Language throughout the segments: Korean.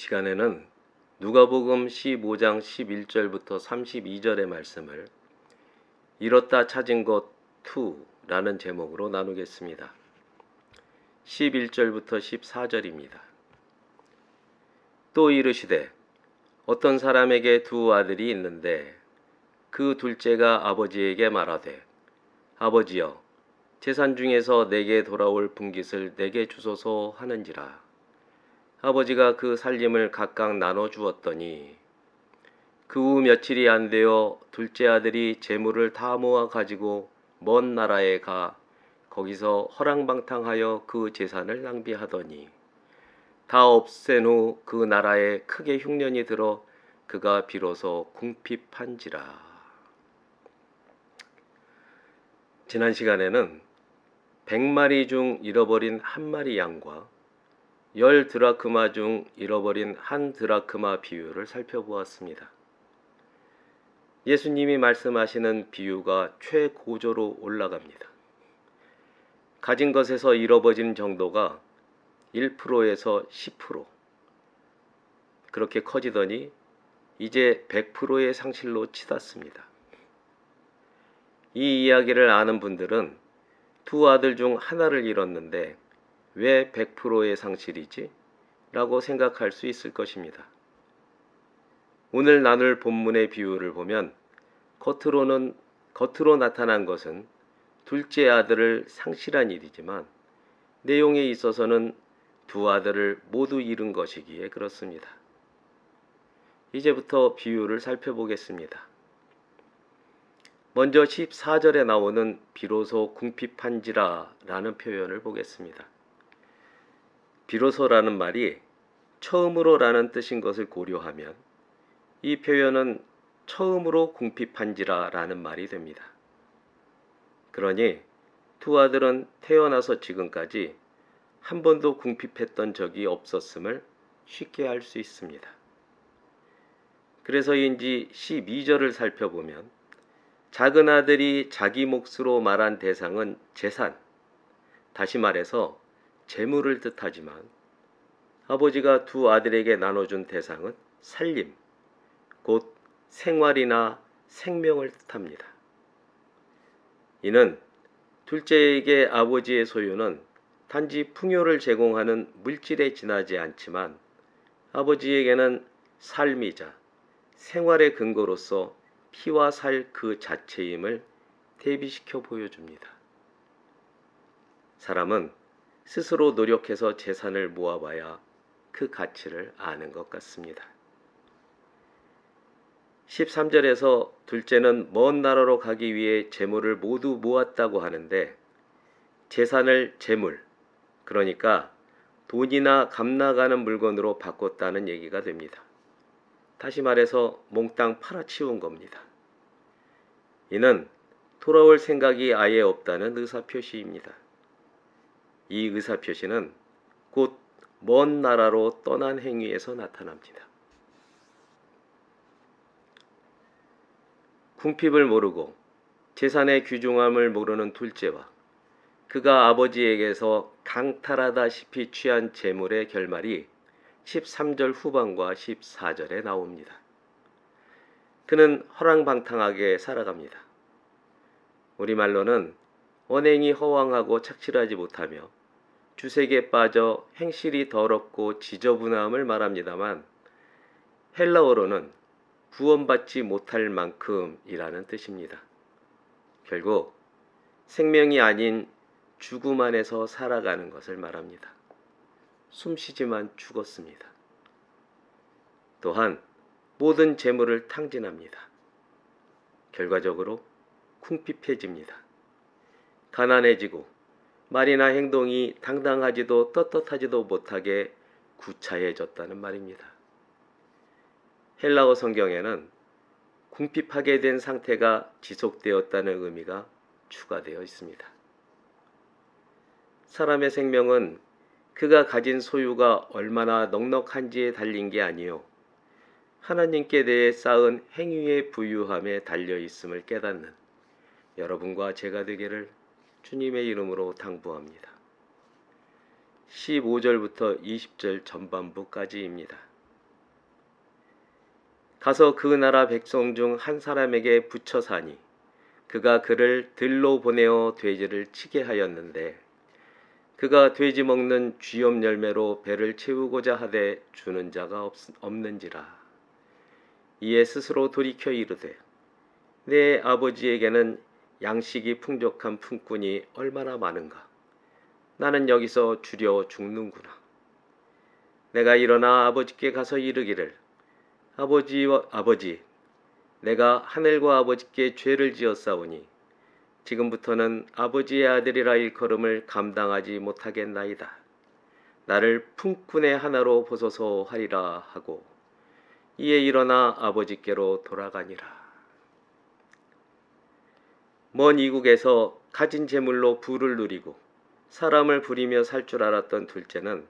시간에는 누가복음 15장 11절부터 32절의 말씀을 잃었다 찾은 것 2라는 제목으로 나누겠습니다. 11절부터 14절입니다. 또 이르시되 어떤 사람에게 두 아들이 있는데 그 둘째가 아버지에게 말하되 아버지여 재산 중에서 내게 돌아올 분깃을 내게 주소서 하는지라. 아버지가 그 살림을 각각 나눠 주었더니 그 후 며칠이 안 되어 둘째 아들이 재물을 다 모아 가지고 먼 나라에 가 거기서 허랑방탕하여 그 재산을 낭비하더니 다 없앤 후 그 나라에 크게 흉년이 들어 그가 비로소 궁핍한지라. 지난 시간에는 100마리 중 잃어버린 한 마리 양과 10드라크마 중 잃어버린 한 드라크마 비유를 살펴보았습니다. 예수님이 말씀하시는 비유가 최고조로 올라갑니다. 가진 것에서 잃어버린 정도가 1%에서 10% 그렇게 커지더니 이제 100%의 상실로 치닫습니다. 이 이야기를 아는 분들은 두 아들 중 하나를 잃었는데 왜 100%의 상실이지? 라고 생각할 수 있을 것입니다. 오늘 나눌 본문의 비유를 보면 겉으로 나타난 것은 둘째 아들을 상실한 일이지만 내용에 있어서는 두 아들을 모두 잃은 것이기에 그렇습니다. 이제부터 비유를 살펴보겠습니다. 먼저 14절에 나오는 비로소 궁핍한지라 라는 표현을 보겠습니다. 비로소라는 말이 처음으로 라는 뜻인 것을 고려하면 이 표현은 처음으로 궁핍한지라 라는 말이 됩니다. 그러니 두 아들은 태어나서 지금까지 한 번도 궁핍했던 적이 없었음을 쉽게 알 수 있습니다. 그래서인지 12절을 살펴보면 작은 아들이 자기 몫으로 말한 대상은 재산, 다시 말해서 재물을 뜻하지만 아버지가 두 아들에게 나눠준 대상은 살림, 곧 생활이나 생명을 뜻합니다. 이는 둘째에게 아버지의 소유는 단지 풍요를 제공하는 물질에 지나지 않지만 아버지에게는 삶이자 생활의 근거로서 피와 살 그 자체임을 대비시켜 보여줍니다. 사람은 스스로 노력해서 재산을 모아봐야 그 가치를 아는 것 같습니다. 13절에서 둘째는 먼 나라로 가기 위해 재물을 모두 모았다고 하는데 재산을 재물, 그러니까 돈이나 값 나가는 물건으로 바꿨다는 얘기가 됩니다. 다시 말해서 몽땅 팔아치운 겁니다. 이는 돌아올 생각이 아예 없다는 의사표시입니다. 이 의사표시는 곧 먼 나라로 떠난 행위에서 나타납니다. 궁핍을 모르고 재산의 귀중함을 모르는 둘째와 그가 아버지에게서 강탈하다시피 취한 재물의 결말이 13절 후반과 14절에 나옵니다. 그는 허랑방탕하게 살아갑니다. 우리말로는 언행이 허황하고 착실하지 못하며 주색에 빠져 행실이 더럽고 지저분함을 말합니다만 헬라어로는 구원받지 못할 만큼이라는 뜻입니다. 결국 생명이 아닌 죽음 안에서 살아가는 것을 말합니다. 숨쉬지만 죽었습니다. 또한 모든 재물을 탕진합니다. 결과적으로 궁핍해집니다. 가난해지고 말이나 행동이 당당하지도 떳떳하지도 못하게 구차해졌다는 말입니다. 헬라어 성경에는 궁핍하게 된 상태가 지속되었다는 의미가 추가되어 있습니다. 사람의 생명은 그가 가진 소유가 얼마나 넉넉한지에 달린 게 아니요 하나님께 대해 쌓은 행위의 부유함에 달려 있음을 깨닫는 여러분과 제가 되기를 주님의 이름으로 당부합니다. 15절부터 20절 전반부까지입니다. 가서 그 나라 백성 중 한 사람에게 붙여 사니 그가 그를 들로 보내어 돼지를 치게 하였는데 그가 돼지 먹는 쥐염 열매로 배를 채우고자 하되 주는 자가 없는지라. 이에 스스로 돌이켜 이르되 내 아버지에게는 양식이 풍족한 품꾼이 얼마나 많은가. 나는 여기서 주려 죽는구나. 내가 일어나 아버지께 가서 이르기를 아버지, 내가 하늘과 아버지께 죄를 지었사오니 지금부터는 아버지의 아들이라 일컬음을 감당하지 못하겠나이다. 나를 품꾼의 하나로 보소서 하리라 하고 이에 일어나 아버지께로 돌아가니라. 먼 이국에서 가진 재물로 부를 누리고 사람을 부리며 살 줄 알았던 둘째는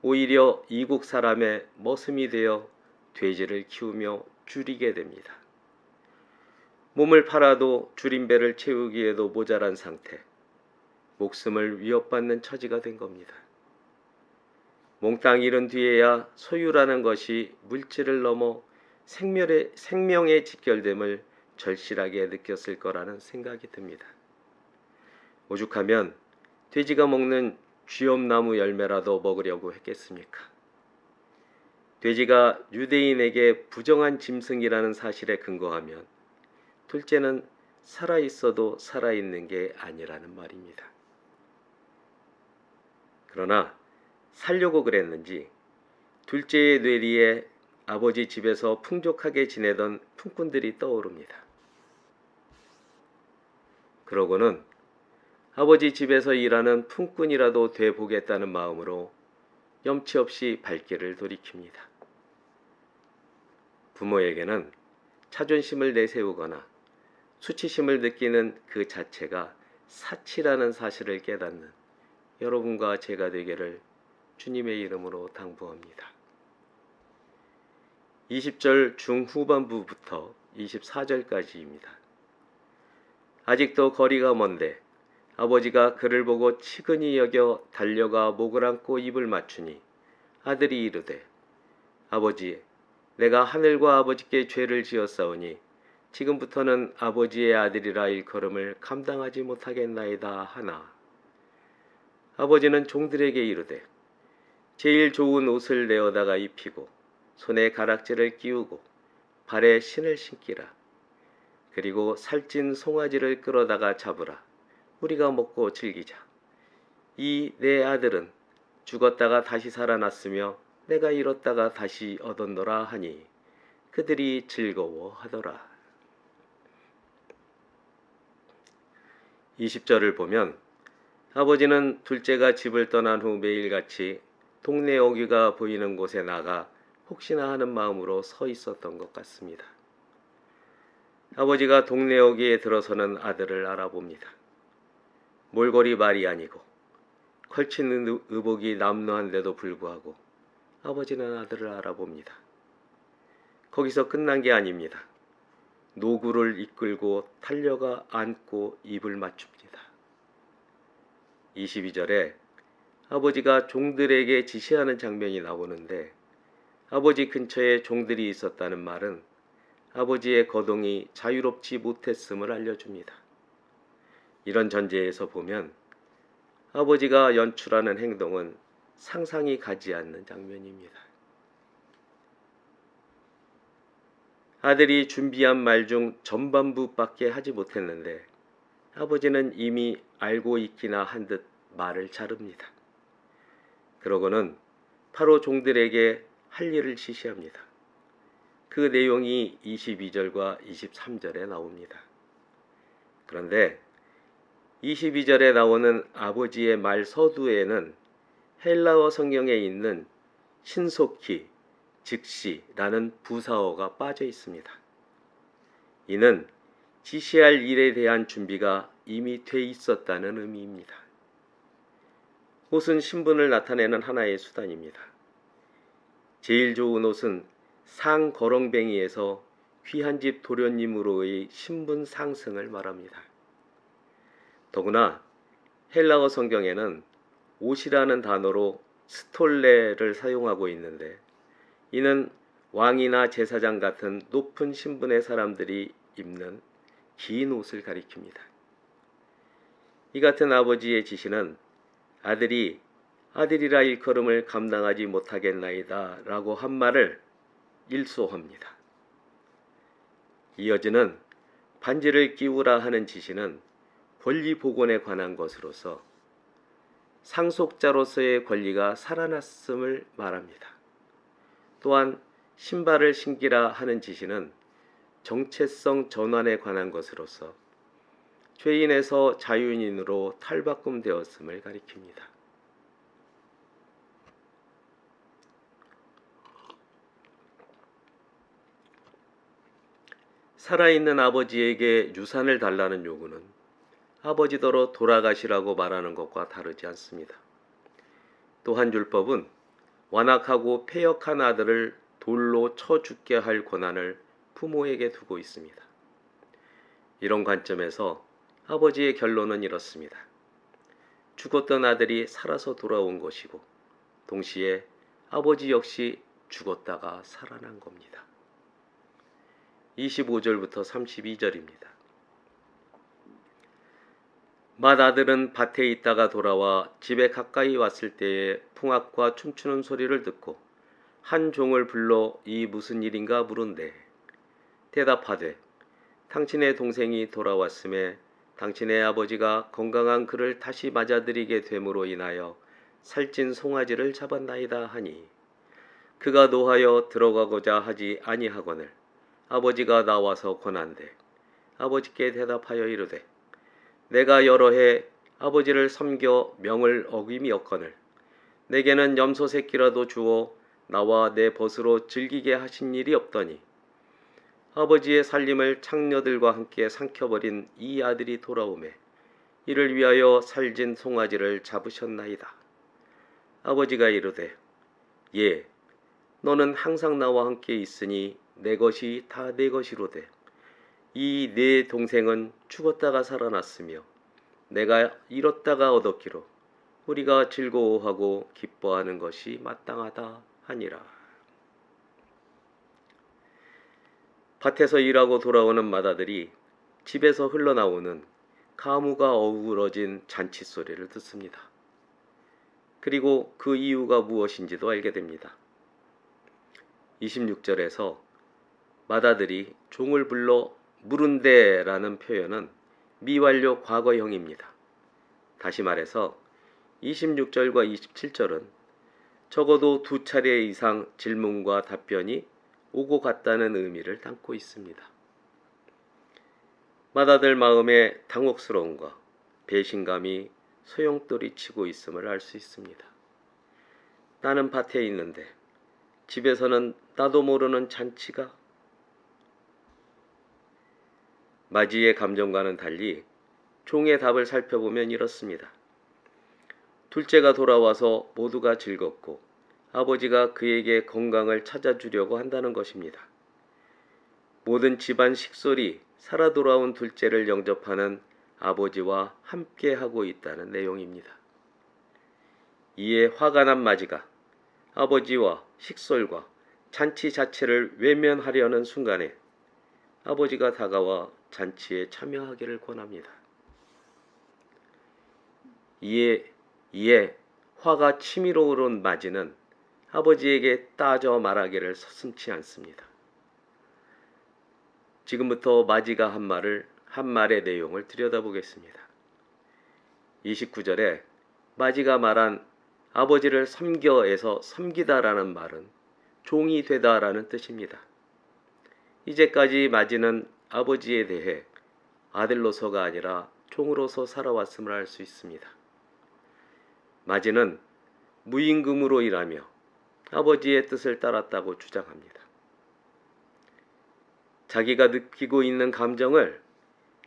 오히려 이국 사람의 머슴이 되어 돼지를 키우며 줄이게 됩니다. 몸을 팔아도 줄인 배를 채우기에도 모자란 상태, 목숨을 위협받는 처지가 된 겁니다. 몽땅 잃은 뒤에야 소유라는 것이 물질을 넘어 생명의 직결됨을 절실하게 느꼈을 거라는 생각이 듭니다. 오죽하면 돼지가 먹는 쥐염나무 열매라도 먹으려고 했겠습니까? 돼지가 유대인에게 부정한 짐승이라는 사실에 근거하면 둘째는 살아있어도 살아있는 게 아니라는 말입니다. 그러나 살려고 그랬는지 둘째의 뇌리에 아버지 집에서 풍족하게 지내던 품꾼들이 떠오릅니다. 그러고는 아버지 집에서 일하는 품꾼이라도 돼 보겠다는 마음으로 염치 없이 발길을 돌이킵니다. 부모에게는 자존심을 내세우거나 수치심을 느끼는 그 자체가 사치라는 사실을 깨닫는 여러분과 제가 되기를 주님의 이름으로 당부합니다. 20절 중후반부부터 24절까지입니다. 아직도 거리가 먼데 아버지가 그를 보고 치근히 여겨 달려가 목을 안고 입을 맞추니 아들이 이르되 아버지, 내가 하늘과 아버지께 죄를 지었사오니 지금부터는 아버지의 아들이라 일컬음을 감당하지 못하겠나이다 하나. 아버지는 종들에게 이르되 제일 좋은 옷을 내어다가 입히고 손에 가락지를 끼우고 발에 신을 신기라. 그리고 살찐 송아지를 끌어다가 잡으라. 우리가 먹고 즐기자. 이 내 아들은 죽었다가 다시 살아났으며 내가 잃었다가 다시 얻었노라 하니 그들이 즐거워하더라. 20절을 보면 아버지는 둘째가 집을 떠난 후 매일같이 동네 어귀가 보이는 곳에 나가 혹시나 하는 마음으로 서 있었던 것 같습니다. 아버지가 동네 어귀에 들어서는 아들을 알아봅니다. 몰골이 말이 아니고 걸친 의복이 남루한데도 불구하고 아버지는 아들을 알아봅니다. 거기서 끝난 게 아닙니다. 노구를 이끌고 달려가 안고 입을 맞춥니다. 22절에 아버지가 종들에게 지시하는 장면이 나오는데 아버지 근처에 종들이 있었다는 말은 아버지의 거동이 자유롭지 못했음을 알려줍니다. 이런 전제에서 보면 아버지가 연출하는 행동은 상상이 가지 않는 장면입니다. 아들이 준비한 말 중 전반부밖에 하지 못했는데 아버지는 이미 알고 있기나 한 듯 말을 자릅니다. 그러고는 바로 종들에게 할 일을 지시합니다. 그 내용이 22절과 23절에 나옵니다. 그런데 22절에 나오는 아버지의 말 서두에는 헬라어 성경에 있는 신속히, 즉시라는 부사어가 빠져 있습니다. 이는 지시할 일에 대한 준비가 이미 돼 있었다는 의미입니다. 옷은 신분을 나타내는 하나의 수단입니다. 제일 좋은 옷은 상거렁뱅이에서 귀한 집 도련님으로의 신분 상승을 말합니다. 더구나 헬라어 성경에는 옷이라는 단어로 스톨레를 사용하고 있는데 이는 왕이나 제사장 같은 높은 신분의 사람들이 입는 긴 옷을 가리킵니다. 이 같은 아버지의 지시는 아들이 아들이라 일컬음을 감당하지 못하겠나이다 라고 한 말을 일소합니다. 이어지는 반지를 끼우라 하는 지시는 권리 복원에 관한 것으로서 상속자로서의 권리가 살아났음을 말합니다. 또한 신발을 신기라 하는 지시는 정체성 전환에 관한 것으로서 죄인에서 자유인으로 탈바꿈되었음을 가리킵니다. 살아있는 아버지에게 유산을 달라는 요구는 아버지더러 돌아가시라고 말하는 것과 다르지 않습니다. 또한 율법은 완악하고 패역한 아들을 돌로 쳐 죽게 할 권한을 부모에게 두고 있습니다. 이런 관점에서 아버지의 결론은 이렇습니다. 죽었던 아들이 살아서 돌아온 것이고 동시에 아버지 역시 죽었다가 살아난 겁니다. 25절부터 32절입니다. 맏아들은 밭에 있다가 돌아와 집에 가까이 왔을 때에 풍악과 춤추는 소리를 듣고 한 종을 불러 이 무슨 일인가 물은데 대답하되 당신의 동생이 돌아왔음에 당신의 아버지가 건강한 그를 다시 맞아들이게 됨으로 인하여 살찐 송아지를 잡았나이다 하니 그가 노하여 들어가고자 하지 아니하거늘 아버지가 나와서 권한대 아버지께 대답하여 이르되 내가 여러 해 아버지를 섬겨 명을 어김이었거늘 내게는 염소 새끼라도 주어 나와 내 벗으로 즐기게 하신 일이 없더니 아버지의 살림을 창녀들과 함께 삼켜버린 이 아들이 돌아오매 이를 위하여 살진 송아지를 잡으셨나이다. 아버지가 이르되 예 너는 항상 나와 함께 있으니 내 것이 다 내 것이로되 이 네 동생은 죽었다가 살아났으며 내가 잃었다가 얻었기로 우리가 즐거워하고 기뻐하는 것이 마땅하다 하니라. 밭에서 일하고 돌아오는 맏아들이 집에서 흘러나오는 가무가 어우러진 잔치 소리를 듣습니다. 그리고 그 이유가 무엇인지도 알게 됩니다. 26절에서 맏아들이 종을 불러 물은데라는 표현은 미완료 과거형입니다. 다시 말해서 26절과 27절은 적어도 2차례 이상 질문과 답변이 오고 갔다는 의미를 담고 있습니다. 맏아들 마음에 당혹스러움과 배신감이 소용돌이 치고 있음을 알 수 있습니다. 나는 밭에 있는데 집에서는 나도 모르는 잔치가. 맞이의 감정과는 달리 종의 답을 살펴보면 이렇습니다. 둘째가 돌아와서 모두가 즐겁고 아버지가 그에게 건강을 찾아주려고 한다는 것입니다. 모든 집안 식솔이 살아 돌아온 둘째를 영접하는 아버지와 함께하고 있다는 내용입니다. 이에 화가 난 맞이가 아버지와 식솔과 잔치 자체를 외면하려는 순간에 아버지가 다가와 잔치에 참여하기를 권합니다. 이에 화가 치밀어 오른 맞이는 아버지에게 따져 말하기를 서슴지 않습니다. 지금부터 맞이가 한 말의 내용을 들여다보겠습니다. 29절에 맞이가 말한 아버지를 섬겨에서 섬기다라는 말은 종이 되다라는 뜻입니다. 이제까지 맞이는 아버지에 대해 아들로서가 아니라 종으로서 살아왔음을 알 수 있습니다. 맞이는 무임금으로 일하며 아버지의 뜻을 따랐다고 주장합니다. 자기가 느끼고 있는 감정을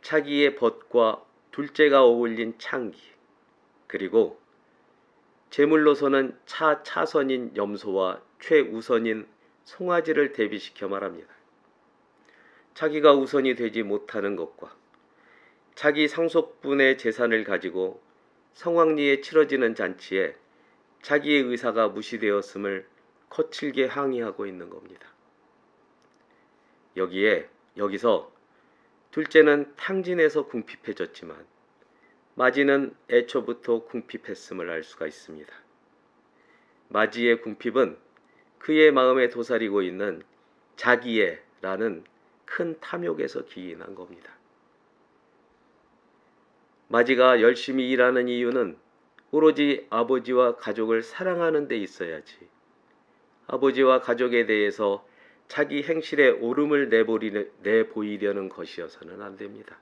자기의 벗과 둘째가 어울린 창기, 그리고 제물로서는 차선인 염소와 최우선인 송아지를 대비시켜 말합니다. 자기가 우선이 되지 못하는 것과 자기 상속분의 재산을 가지고 성황리에 치러지는 잔치에 자기의 의사가 무시되었음을 거칠게 항의하고 있는 겁니다. 여기서 둘째는 탕진해서 궁핍해졌지만 마지는 애초부터 궁핍했음을 알 수가 있습니다. 마지의 궁핍은 그의 마음에 도사리고 있는 자기애라는 큰 탐욕에서 기인한 겁니다. 마지가 열심히 일하는 이유는 오로지 아버지와 가족을 사랑하는 데 있어야지 아버지와 가족에 대해서 자기 행실에 오름을 내보이려는 것이어서는 안 됩니다.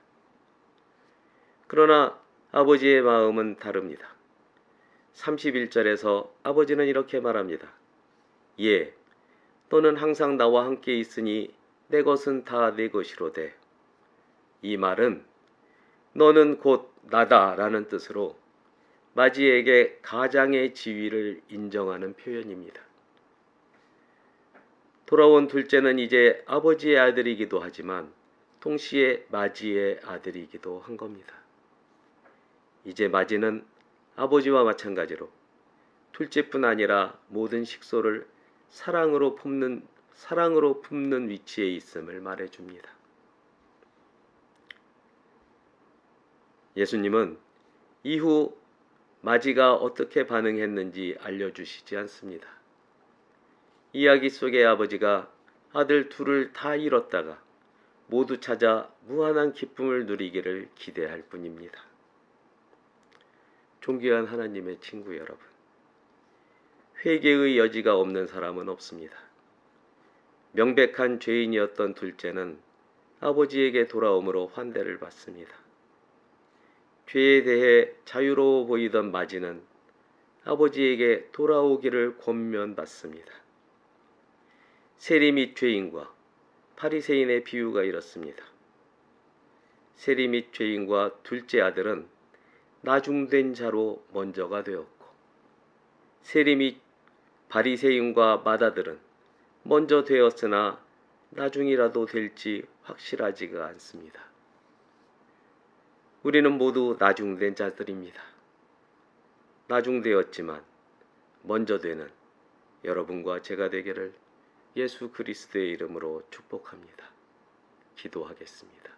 그러나 아버지의 마음은 다릅니다. 31절에서 아버지는 이렇게 말합니다. 예, 너는 항상 나와 함께 있으니 내 것은 다 내 것이로되. 이 말은 너는 곧 나다라는 뜻으로 마지에게 가장의 지위를 인정하는 표현입니다. 돌아온 둘째는 이제 아버지의 아들이기도 하지만 동시에 마지의 아들이기도 한 겁니다. 이제 마지는 아버지와 마찬가지로 둘째뿐 아니라 모든 식소를 사랑으로 품는 위치에 있음을 말해줍니다. 예수님은 이후 마지가 어떻게 반응했는지 알려주시지 않습니다. 이야기 속의 아버지가 아들 둘을 다 잃었다가 모두 찾아 무한한 기쁨을 누리기를 기대할 뿐입니다. 존귀한 하나님의 친구 여러분, 회개의 여지가 없는 사람은 없습니다. 명백한 죄인이었던 둘째는 아버지에게 돌아옴으로 환대를 받습니다. 죄에 대해 자유로워 보이던 마지는 아버지에게 돌아오기를 권면받습니다. 세리 및 죄인과 바리새인의 비유가 이렇습니다. 세리 및 죄인과 둘째 아들은 나중된 자로 먼저가 되었고, 세리 및 바리새인과 맏아들은 먼저 되었으나 나중이라도 될지 확실하지가 않습니다. 우리는 모두 나중된 자들입니다. 나중되었지만 먼저 되는 여러분과 제가 되기를 예수 그리스도의 이름으로 축복합니다. 기도하겠습니다.